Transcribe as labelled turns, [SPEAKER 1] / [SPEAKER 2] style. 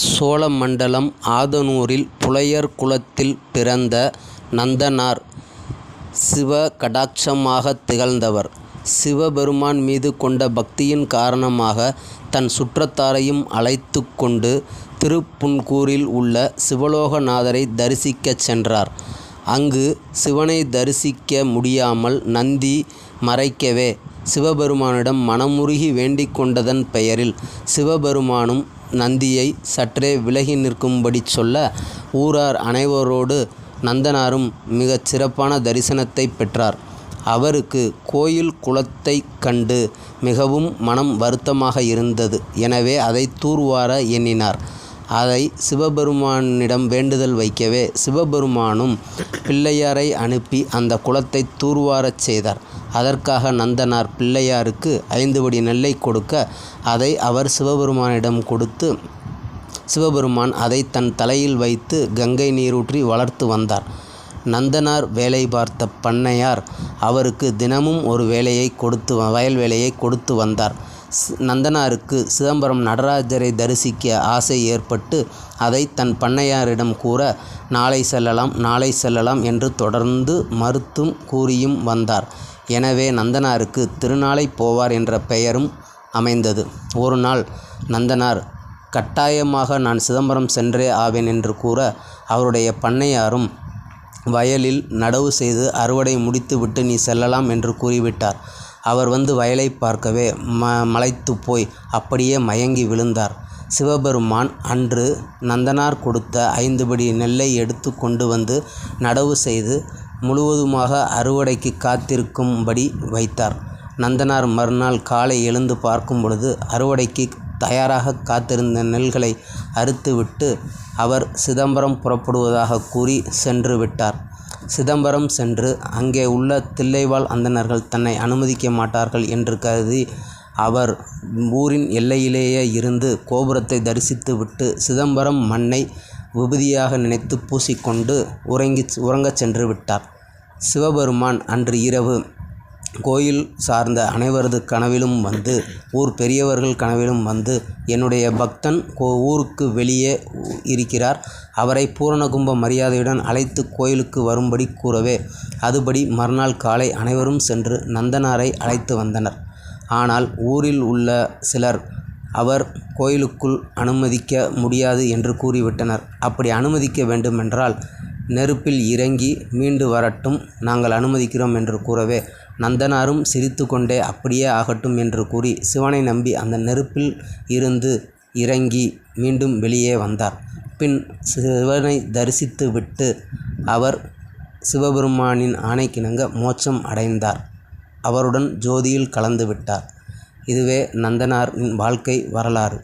[SPEAKER 1] சோழமண்டலம் ஆதனூரில் புலையர் குலத்தில் பிறந்த நந்தனார் சிவகடாட்சமாகத் திகழ்ந்தவர். சிவபெருமான் மீது கொண்ட பக்தியின் காரணமாக தன் சுற்றத்தாரையும் அழைத்துக் கொண்டு திருப்புன்கூரில் உள்ள சிவலோகநாதரை தரிசிக்கச் சென்றார். அங்கு சிவனை தரிசிக்க முடியாமல் நந்தி மறைக்கவே சிவபெருமானிடம் மனமுருகி வேண்டிக் கொண்டதன் பெயரில் சிவபெருமானும் நந்தியை சற்றே விலகி நிற்கும்படி சொல்ல, ஊரார் அனைவரோடு நந்தனாரும் மிகச் சிறப்பான தரிசனத்தை பெற்றார். அவருக்கு கோயில் குளத்தைக் கண்டு மிகவும் மனம் வருத்தமாக இருந்தது. எனவே அதை தூர்வார எண்ணினார். அதை சிவபெருமானிடம் வேண்டுதல் வைக்கவே சிவபெருமானும் பிள்ளையாரை அனுப்பி அந்த குளத்தை தூர்வாரச் செய்தார். அதற்காக நந்தனார் பிள்ளையாருக்கு 5 படி நெல்லை கொடுக்க, அதை அவர் சிவபெருமானிடம் கொடுத்து, சிவபெருமான் அதை தன் தலையில் வைத்து கங்கை நீரூற்றி வளர்த்து வந்தார். நந்தனார் வேலை பார்த்த பண்ணையார் அவருக்கு தினமும் ஒரு வயல் வேலையை கொடுத்து வந்தார். நந்தனாருக்கு சிதம்பரம் நடராஜரை தரிசிக்க ஆசை ஏற்பட்டு அதை தன் பண்ணையாரிடம் கூற, நாளை செல்லலாம் என்று தொடர்ந்து மறுத்தும் கூறியும் வந்தார். எனவே நந்தனாருக்கு திருநாளை போவார் என்ற பெயரும் அமைந்தது. ஒரு நாள் நந்தனார் கட்டாயமாக நான் சிதம்பரம் சென்றே ஆவேன் என்று கூற, அவருடைய பண்ணையாரும் வயலில் நடவு செய்து அறுவடை முடித்துவிட்டு நீ செல்லலாம் என்று கூறிவிட்டார். அவர் வந்து வயலை பார்க்கவே மலைத்து போய் அப்படியே மயங்கி விழுந்தார். சிவபெருமான் அன்று நந்தனார் கொடுத்த 5 படி நெல்லை எடுத்து கொண்டு வந்து நடவு செய்து முழுவதுமாக அறுவடைக்கு காத்திருக்கும்படி வைத்தார். நந்தனார் மறுநாள் காலை எழுந்து பார்க்கும் பொழுது அறுவடைக்கு தயாராக காத்திருந்த நெல்களை அறுத்துவிட்டு அவர் சிதம்பரம் புறப்படுவதாக கூறி சென்று விட்டார். சிதம்பரம் சென்று அங்கே உள்ள தில்லைவாழ் அந்தணர்கள் தன்னை அனுமதிக்க மாட்டார்கள் என்று கருதி அவர் ஊரின் எல்லையிலேயே இருந்து கோபுரத்தை தரிசித்து விட்டு சிதம்பரம் மண்ணை விபூதியாக நினைத்து பூசிக்கொண்டு உறங்கச் சென்று விட்டார். சிவபெருமான் அன்று இரவு கோயில் சார்ந்த அனைவரது கனவிலும் வந்து, ஊர் பெரியவர்கள் கனவிலும் வந்து, என்னுடைய பக்தன் ஊருக்கு வெளியே இருக்கிறார், அவரை பூரணகும்ப மரியாதையுடன் அழைத்து கோயிலுக்கு வரும்படி கூறவே, அதுபடி மறுநாள் காலை அனைவரும் சென்று நந்தனாரை அழைத்து வந்தனர். ஆனால் ஊரில் உள்ள சிலர் அவர் கோயிலுக்குள் அனுமதிக்க முடியாது என்று கூறிவிட்டனர். அப்படி அனுமதிக்க வேண்டுமென்றால் நெருப்பில் இறங்கி மீண்டு வரட்டும், நாங்கள் அனுமதிக்கிறோம் என்று கூறவே, நந்தனாரும் சிரித்து கொண்டே அப்படியே ஆகட்டும் என்று கூறி சிவனை நம்பி அந்த நெருப்பில் இருந்து இறங்கி மீண்டும் வெளியே வந்தார். பின் சிவனை தரிசித்து விட்டு அவர் சிவபெருமானின் ஆணைக்கிணங்க மோட்சம் அடைந்தார். அவருடன் ஜோதியில் கலந்து விட்டார். இதுவே நந்தனாரின் வாழ்க்கை வரலாறு.